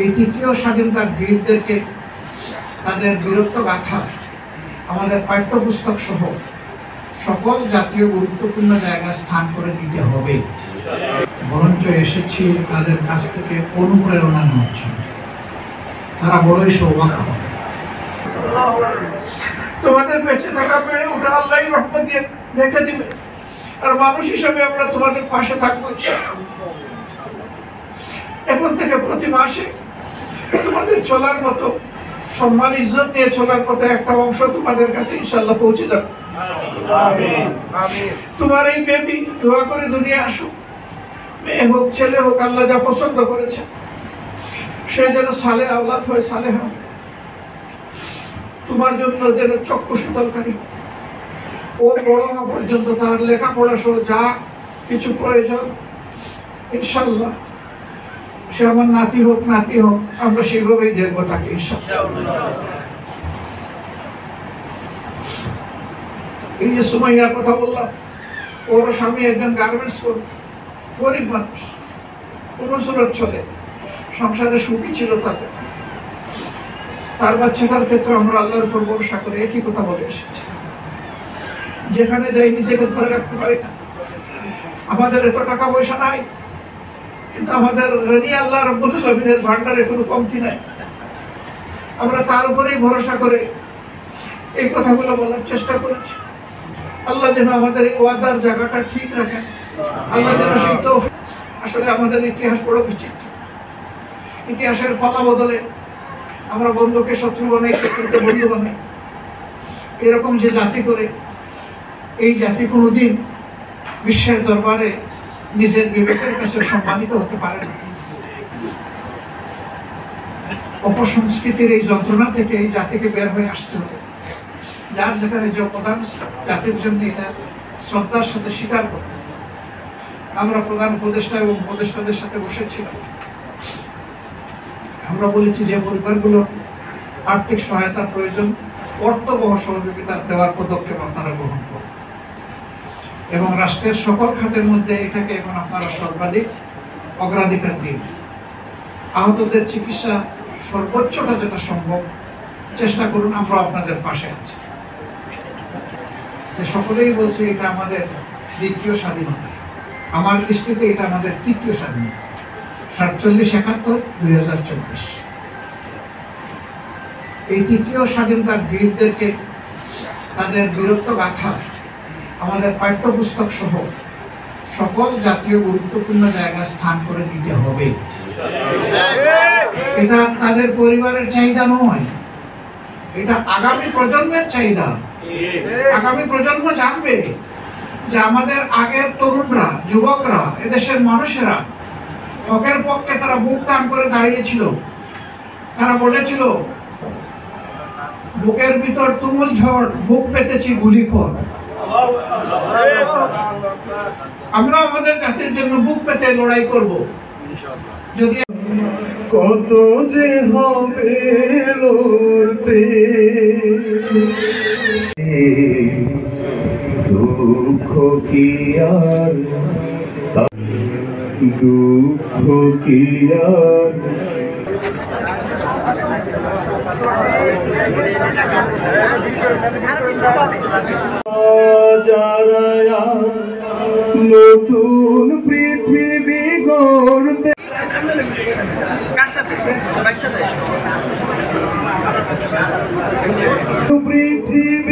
এই তৃতীয় স্বাধীনতার বীরদেরকে তাদের বীরত্ব গাথা আমাদের পাঠ্যপুস্তক সহ সকল জাতীয় গুরুত্বপূর্ণ জায়গায় স্থান করে দিতে হবে। বরঞ্চ এসেছি তাদের কাছ থেকে অনুপ্রেরণা নেওয়ার জন্য। তারা বড়ই সৌভাগ্য। তোমাদের বেঁচে থাকা বেড়ে ওঠা আল্লাহই রহমত দিয়ে দেখে দিবে, আর মানুষ হিসাবে আমরা তোমাদের পাশে থাকবো। এখন থেকে প্রতি মাসে তোমাদের চলার মতো, সম্মান ইজ্জত নিয়ে চলার মতো একটা অংশ তোমাদের কাছে ইনশাআল্লাহ পৌঁছে যাবে। তোমার এই বেবি দোয়া করে দুনিয়া আসুক, মেয়ে হোক ছেলে হোক, আল্লাহ যা পছন্দ করেছে সে যেন সালে আওলাদ হয়, সালে হয়। তোমার জন্য যেন চক্ষু শীতলকারী, ও বড় হওয়া পর্যন্ত তার লেখাপড়া সহ যা কিছু প্রয়োজন ইনশাল্লাহ সে আমার নাতি হোক আমরা সেইভাবেই দেখবো তাকে ইনশাল্লাহ। এই যে সুমাইয়ার কথা বললাম, ওর স্বামী একজন গার্মেন্টস কর্মী, গরিব মানুষ, কোন সুরত চলে, সংসারে সুখী ছিল তাতে। তার বাচ্চাটার ক্ষেত্রে আমরা আল্লাহর উপর ভরসা করে একই কথা বলে এসেছি, যেখানে যাই নিজেকে ধরে রাখতে পারি না। আমাদের এত টাকা পয়সা নাই, কিন্তু আমাদের গনি আল্লাহ রাব্বুল আলামিনের ভান্ডারে কোনো কমতি নাই। আমরা তার উপরেই ভরসা করে এই কথাগুলো বলার চেষ্টা করেছি। আল্লাহ যেন আমাদের এই ওয়াদার জায়গাটা ঠিক রাখেন, আল্লাহ যেন সেই তৌফিক। আসলে আমাদের ইতিহাস বড় বিচিত্র। ইতিহাসের পালা বদলে আমরা বন্ধুকে শত্রু বানাই, শত্রুকে বন্ধু বানাই। এরকম যে জাতি করে, এই জাতি কোনোদিন বিশ্বের দরবারে নিজের বিবেকের কাছে সম্মানিত হতে পারে না। অপসংস্কৃতির এই যন্ত্রণা থেকে এই জাতিকে বের হয়ে আসতে হবে। যার যেখানে যে প্রধান জাতির জন্য এটা শ্রদ্ধার সাথে স্বীকার করতে হবে। আমরা প্রধান উপদেষ্টা এবং উপদেষ্টাদের সাথে বসেছিলাম। আমরা বলেছি যে পরিবারগুলোর আর্থিক সহায়তার প্রয়োজন, অর্থবহ সহযোগিতা দেওয়ার পদক্ষেপ আপনারা গ্রহণ করুন, এবং রাষ্ট্রের সকল খাতের মধ্যে এটাকে এখন আপনারা সর্বাধিক অগ্রাধিকার দিন। আহতদের চিকিৎসা সর্বোচ্চটা যেটা সম্ভব চেষ্টা করুন, আমরা আপনাদের পাশে আছি। সকলেই বলছে এটা আমাদের দ্বিতীয় স্বাধীনতা, আমার দৃষ্টিতে এটা আমাদের তৃতীয় স্বাধীনতা। 47-71-2024 এই তৃতীয় স্বাধীনতার বীরদেরকে তাদের বীরত্ব গাথা আমাদের পাঠ্যপুস্তক সহ সকল জাতীয় গুরুত্বপূর্ণ জায়গায় স্থান করে দিতে হবে। এটা তাদের পরিবারের চাহিদা নয়, এটা আগামী প্রজন্মের চাহিদা। আগামী প্রজন্ম জানবে যে আমাদের আগের তরুণরা, যুবকরা, এদেশের মানুষেরা হকের পক্ষে তারা বুক টান করে দাঁড়িয়েছিল। তারা বলেছিল, বুকের ভিতর তুমুল ঝড়, বুক পেতেছি গুলি খোর। আমরা আমাদের জাতির জন্য বুক পেতে লড়াই করব। যদি কত যে হবে লড়তে, দুঃখ কি আর, দুঃখ কি আর যারা নতুন পৃথিবী গড়তে, পৃথিবী